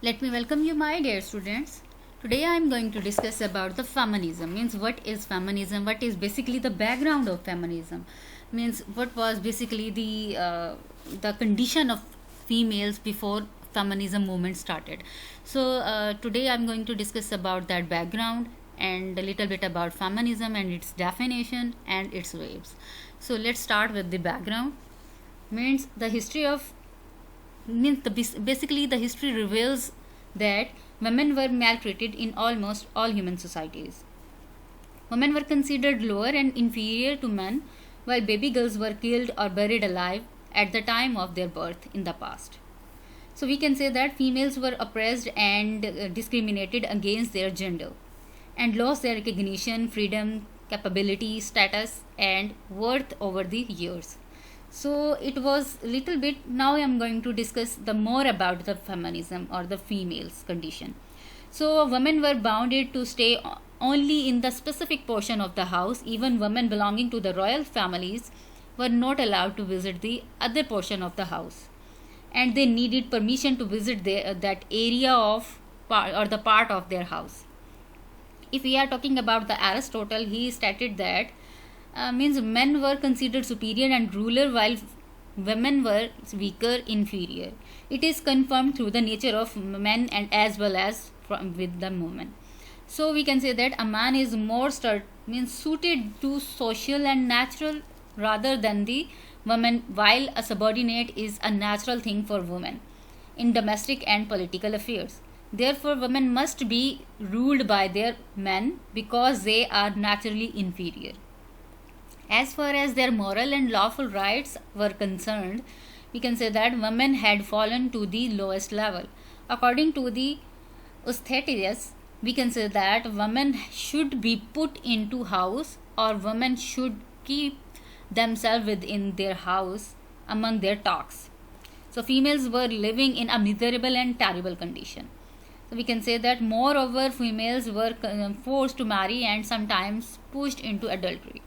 Let me welcome you, my dear students. Today I am going to discuss about the feminism. Means what is feminism? What is basically the background of feminism? Means what was basically the condition of females before feminism movement started. So today I am going to discuss about that background and a little bit about feminism and its definition and its waves. So let's start with the background. Means the history of means basically the history reveals that women were maltreated in almost all human societies. Women were considered lower and inferior to men, while baby girls were killed or buried alive at the time of their birth in the past. So we can say that females were oppressed and discriminated against their gender and lost their recognition, freedom, capability, status, and worth over the years. So it was little bit. Now I am going to discuss the more about the feminism or the females condition. So women were bounded to stay only in the specific portion of the house. Even women belonging to the royal families were not allowed to visit the other portion of the house, and they needed permission to visit that area of part or the part of their house. If we are talking about the Aristotle, he stated that means men were considered superior and ruler while women were weaker, inferior. It is confirmed through the nature of men and as well as with the women. So we can say that a man is more means suited to social and natural rather than the woman, while a subordinate is a natural thing for women in domestic and political affairs. Therefore, women must be ruled by their men because they are naturally inferior. As far as their moral and lawful rights were concerned, we can say that women had fallen to the lowest level. According to the Eustathius, we can say that women should be put into house, or women should keep themselves within their house among their talks. So females were living in a miserable and terrible condition. So we can say that moreover females were forced to marry and sometimes pushed into adultery.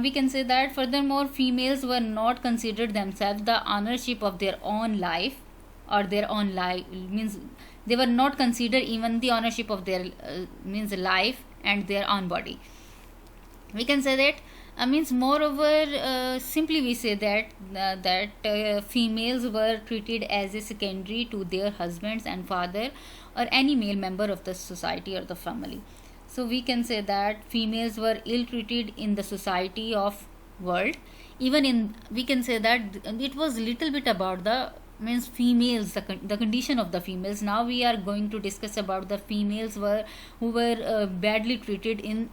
We can say that furthermore females were not considered themselves the ownership of their own life or their own life, means they were not considered even the ownership of their means life and their own body. We can say that means moreover simply we say that females were treated as a secondary to their husbands and father or any male member of the society or the family. So we can say that females were ill treated in the society of world. Even in, we can say that it was little bit about the means females, the condition of the females. Now we are going to discuss about the females who were badly treated in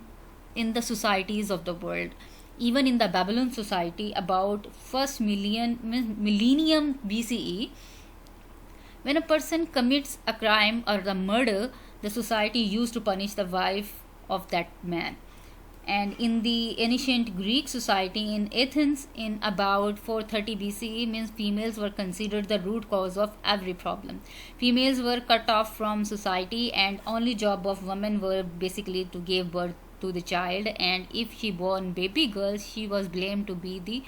the societies of the world. Even in the Babylon society about first millennium BCE, when a person commits a crime or a murder, the society used to punish the wife of that man. And in the ancient Greek society in Athens in about 430 BCE, means females were considered the root cause of every problem. Females were cut off from society and only job of women were basically to give birth to the child, and if she born baby girls, she was blamed to be the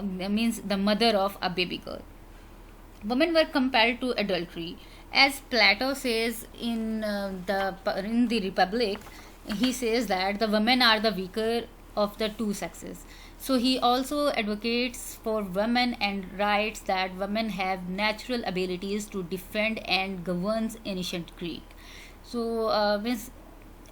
means the mother of a baby girl. Women were compelled to adultery. As Plato says in the Republic, he says that the women are the weaker of the two sexes. So he also advocates for women and writes that women have natural abilities to defend and governs ancient Greek. So means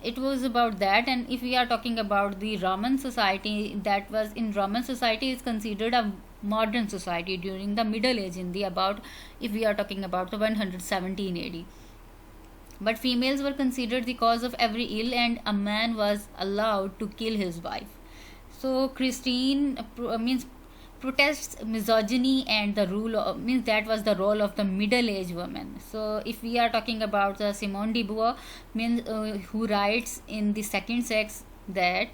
it was about that. And if we are talking about the Roman society, that was in Roman society is considered a modern society during the Middle Age in the about, if we are talking about the 117 AD. But females were considered the cause of every ill, and a man was allowed to kill his wife. So Christine means protests misogyny and the rule of, means that was the role of the middle-aged woman. So if we are talking about the Simone de Beauvoir, means who writes in the second sex that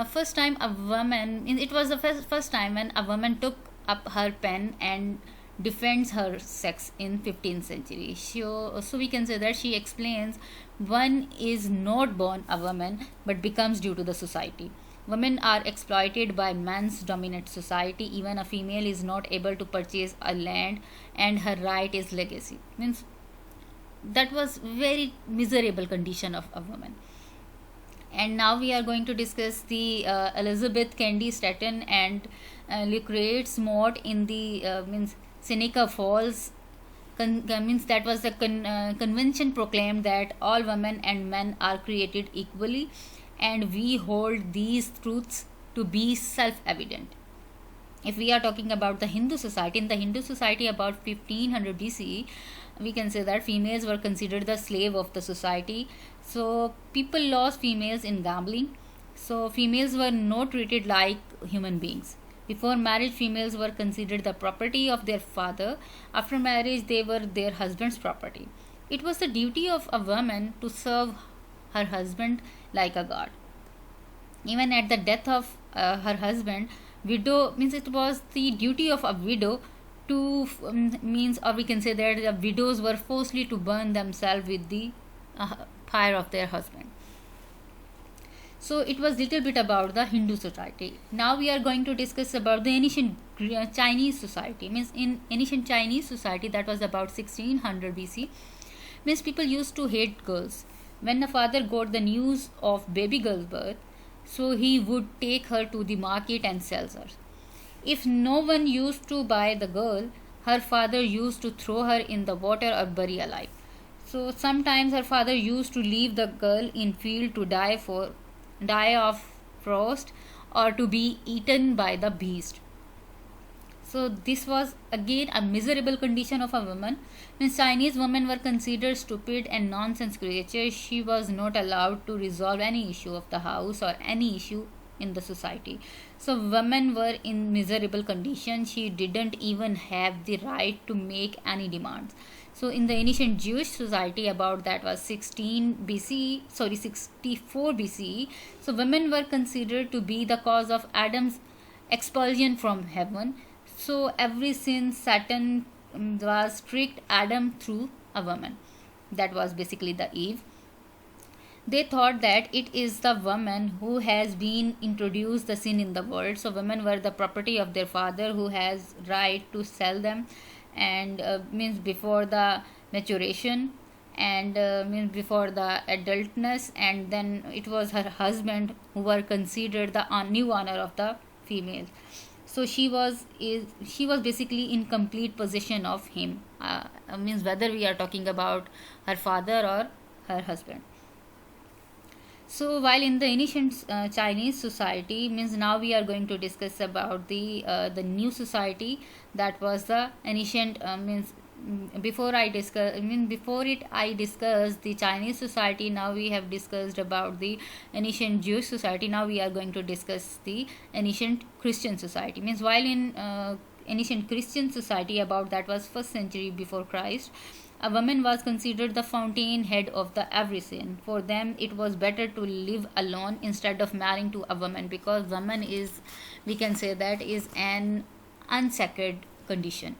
first time a woman, it was the first time when a woman took up her pen and defends her sex in 15th century. So we can say that she explains one is not born a woman but becomes due to the society. women are exploited by men's dominant society. Even a female is not able to purchase a land, and her right is legacy. Means that was very miserable condition of a woman. And now we are going to discuss the Elizabeth Cady Stanton and Lucretia Mott in the means Seneca Falls. Means that was the convention proclaimed that all women and men are created equally, and we hold these truths to be self-evident. If we are talking about the Hindu society, in the Hindu society about 1500 BCE, we can say that females were considered the slave of the society. So people lost females in gambling. So females were not treated like human beings. Before marriage, females were considered the property of their father. After marriage, they were their husband's property. It was the duty of a woman to serve her husband like a god. Even at the death of her husband, widow means it was the duty of a widow to means, or we can say that the widows were forcibly to burn themselves with the fire of their husband. So it was little bit about the Hindu society. Now we are going to discuss about the ancient Chinese society. Means in ancient Chinese society, that was about 1600 BC, means people used to hate girls. When the father got the news of baby girl's birth, so he would take her to the market and sell her. If no one used to buy the girl, her father used to throw her in the water or bury alive. So sometimes her father used to leave the girl in field to die of frost or to be eaten by the beast. So this was again a miserable condition of a woman. When Chinese women were considered stupid and nonsense creatures, she was not allowed to resolve any issue of the house or any issue in the society. So women were in miserable condition. She didn't even have the right to make any demands. So in the ancient Jewish society, about that was 64 BCE. So women were considered to be the cause of Adam's expulsion from heaven. So every sin Satan was tricked Adam through a woman. That was basically the Eve. They thought that it is the woman who has been introduced the sin in the world. So women were the property of their father, who has right to sell them, and means before the maturation, and means before the adultness, and then it was her husband who were considered the new owner of the female. So she was basically in complete possession of him. Means whether we are talking about her father or her husband. So while in the ancient Chinese society, means now we are going to discuss about the new society, that was the ancient means before I discuss the Chinese society. Now we have discussed about the ancient Jewish society. Now we are going to discuss the ancient Christian society. Means while in ancient Christian society, about that was 1st century before Christ, a woman was considered the fountainhead of the every sin. For them, it was better to live alone instead of marrying to a woman, because woman is, we can say that, is an unsacred condition.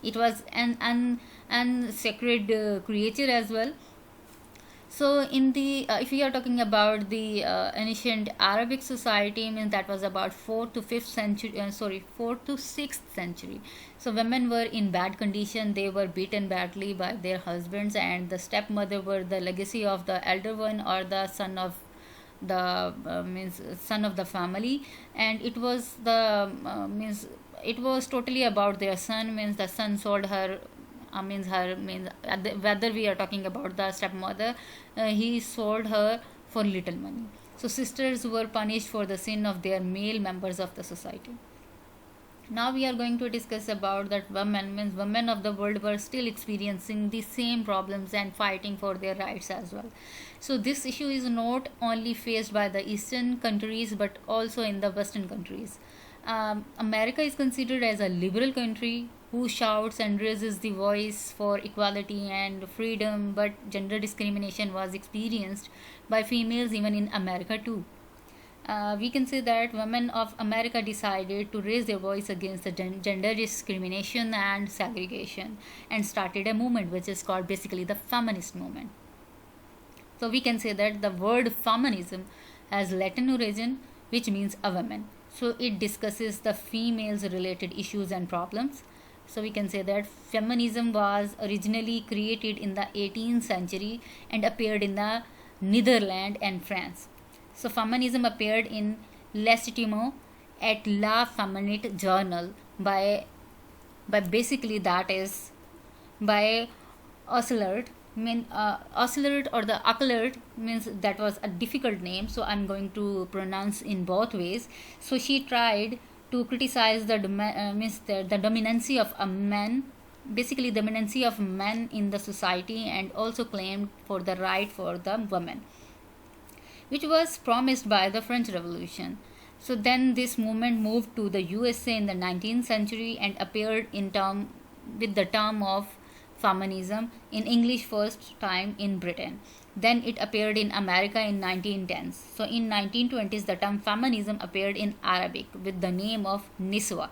It was an unsacred creature as well. So in the if we are talking about the ancient Arabic society, means that was about 4th to 6th century. So women were in bad condition. They were beaten badly by their husbands, and the stepmother were the legacy of the elder one, or the son of the son of the family. And it was the it was totally about their son. Means the son sold her, whether we are talking about the stepmother, he sold her for little money. So sisters were punished for the sin of their male members of the society. Now we are going to discuss about that women of the world were still experiencing the same problems and fighting for their rights as well. So this issue is not only faced by the Eastern countries, but also in the Western countries. America is considered as a liberal country who shouts and raises the voice for equality and freedom, but gender discrimination was experienced by females even in America too. We can say that women of America decided to raise their voice against the gender discrimination and segregation, and started a movement which is called basically the feminist movement. So we can say that the word feminism has Latin origin, which means a woman. So it discusses the females related issues and problems. So we can say that feminism was originally created in the 18th century and appeared in the Netherlands and France. So feminism appeared in Legitimo at La Feminite Journal by basically that is by Oscillard. Oscillard or the Occlard means that was a difficult name, so I'm going to pronounce in both ways. So she tried to criticize the dominancy of a man, basically dominancy of men in the society, and also claimed for the right for the women, which was promised by the French Revolution. So then this movement moved to the USA in the 19th century and appeared in term with the term of feminism in English first time in Britain. Then it appeared in America in 1910s. So in 1920s the term feminism appeared in Arabic with the name of Niswa.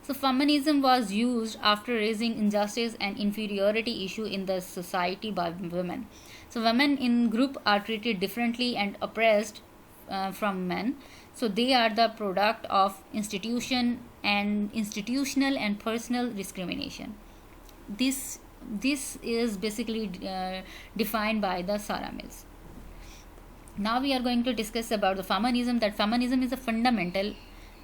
So feminism was used after raising injustice and inferiority issue in the society by women. So women in group are treated differently and oppressed from men. So they are the product of institutional and personal discrimination. This is basically defined by the Sarah Mills. Now we are going to discuss about the feminism. That feminism is a fundamental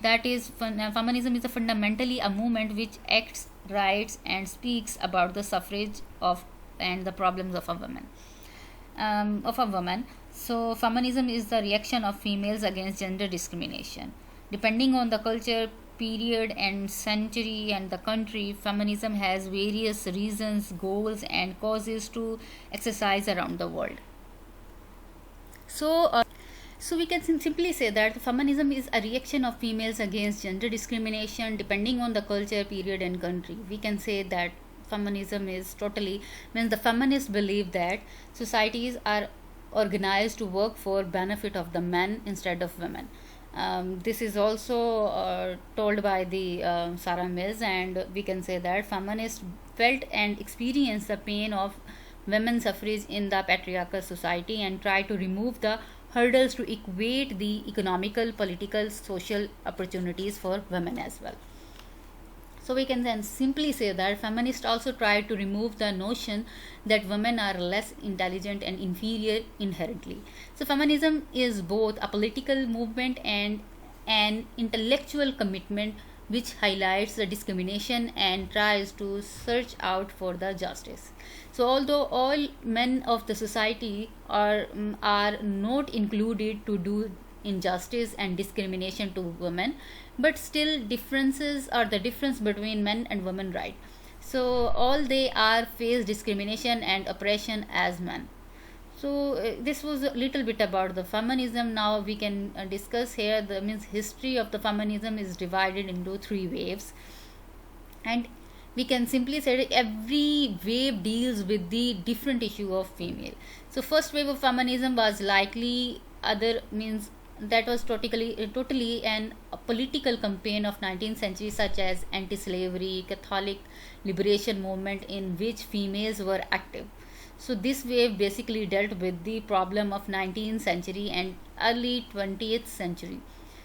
feminism is a fundamentally a movement which acts, writes, and speaks about the suffrage of and the problems of a woman. So feminism is the reaction of females against gender discrimination. Depending on the culture, period, and century and the country, feminism has various reasons, goals, and causes to exercise around the world. So we can simply say that feminism is a reaction of females against gender discrimination depending on the culture, period, and country. We can say that feminism is totally means the feminists believe that societies are organized to work for benefit of the men instead of women. This is also told by the Sarah Mills, and we can say that feminists felt and experienced the pain of women's suffrage in the patriarchal society and try to remove the hurdles to equate the economical, political, social opportunities for women as well. So we can then simply say that feminists also try to remove the notion that women are less intelligent and inferior inherently. So feminism is both a political movement and an intellectual commitment which highlights the discrimination and tries to search out for the justice. So although all men of the society are not included to do injustice and discrimination to women, but still differences are the difference between men and women, right? So all they are face discrimination and oppression as men. So this was a little bit about the feminism. Now we can discuss here the means history of the feminism is divided into three waves, and we can simply say that every wave deals with the different issue of female. So first wave of feminism was likely other means that was totally an a political campaign of 19th century, such as anti-slavery, Catholic liberation movement in which females were active. So this wave basically dealt with the problem of 19th century and early 20th century.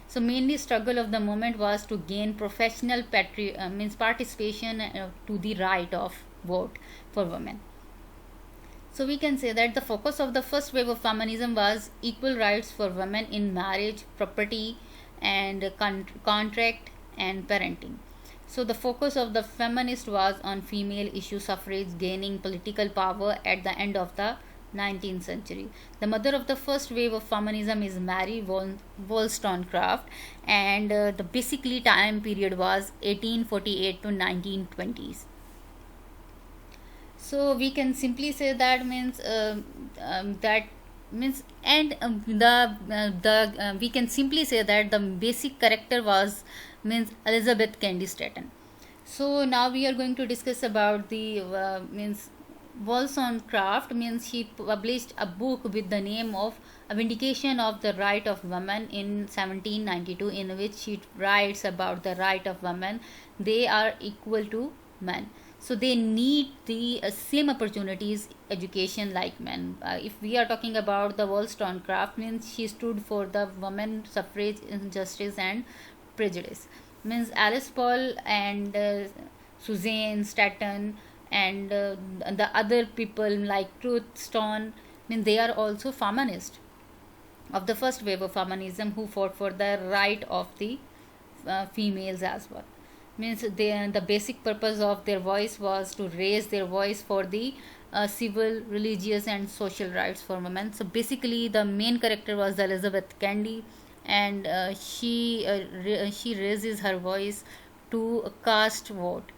So mainly struggle of the movement was to gain professional participation to the right of vote for women. So we can say that the focus of the first wave of feminism was equal rights for women in marriage, property, and contract and parenting. So the focus of the feminist was on female issue suffrage gaining political power at the end of the 19th century. The mother of the first wave of feminism is Mary Wollstonecraft, and the basically time period was 1848 to 1920s. So we can simply say that we can simply say that the basic character was means Elizabeth Cady Stanton. So now we are going to discuss about the Wollstonecraft means she published a book with the name of A Vindication of the Right of Women in 1792, in which she writes about the right of women. They are equal to men. so they need the same opportunities education like men. If we are talking about the Wollstonecraft, means she stood for the women suffrage, injustice and prejudice. Means Alice Paul and Suzanne Staton and the other people like Truth Stone, mean they are also feminists of the first wave of feminism who fought for the right of the females as well. Means the basic purpose of their voice was to raise their voice for the civil, religious and social rights for women. So basically the main character was the Elizabeth Candy, and she raises her voice to cast vote,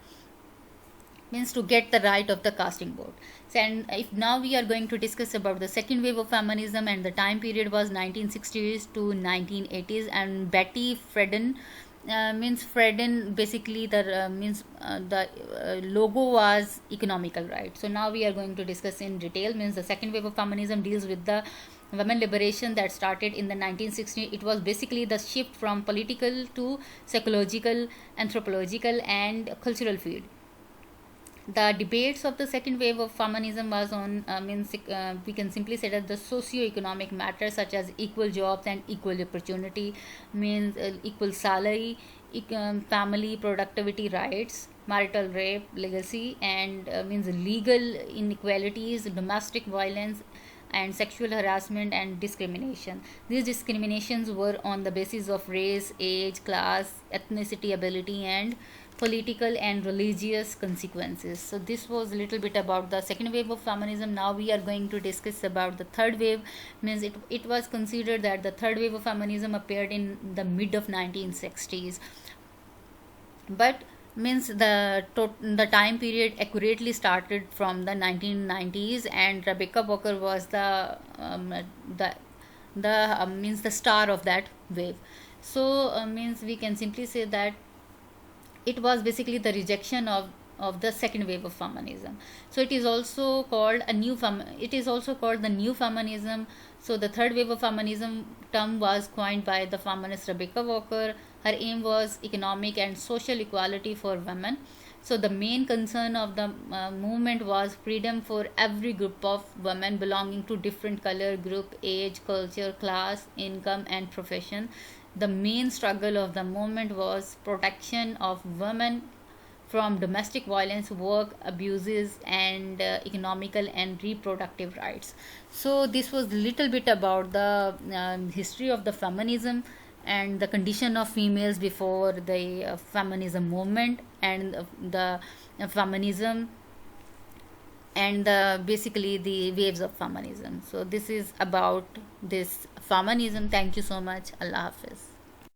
means to get the right of the casting vote. So, and if now we are going to discuss about the second wave of feminism, and the time period was 1960s to 1980s, and Betty Friedan, means Friedan basically the means the logo was economical right. So now we are going to discuss in detail. Means the second wave of feminism deals with the women liberation that started in the 1960s. It was basically the shift from political to psychological, anthropological and cultural field. The debates of the second wave of feminism was on we can simply say that the socio-economic matters such as equal jobs and equal opportunity, means equal salary, family productivity rights, marital rape, legacy and means legal inequalities, domestic violence and sexual harassment and discrimination. These discriminations were on the basis of race, age, class, ethnicity, ability and political and religious consequences. So this was a little bit about the second wave of feminism. Now we are going to discuss about the third wave. Means it was considered that the third wave of feminism appeared in the mid of 1960s, but means the time period accurately started from the 1990s, and Rebecca Walker was the means the star of that wave. So means we can simply say that it was basically the rejection of the second wave of feminism. So it is also called it is also called the new feminism. So the third wave of feminism term was coined by the feminist Rebecca Walker. Her aim was economic and social equality for women. So the main concern of the movement was freedom for every group of women belonging to different color group, age, culture, class, income and profession. The main struggle of the movement was protection of women from domestic violence, work abuses and economical and reproductive rights. So this was little bit about the history of the feminism and the condition of females before the feminism movement, and the feminism and basically the waves of feminism. So this is about this feminism. Thank you so much. Allah Hafiz.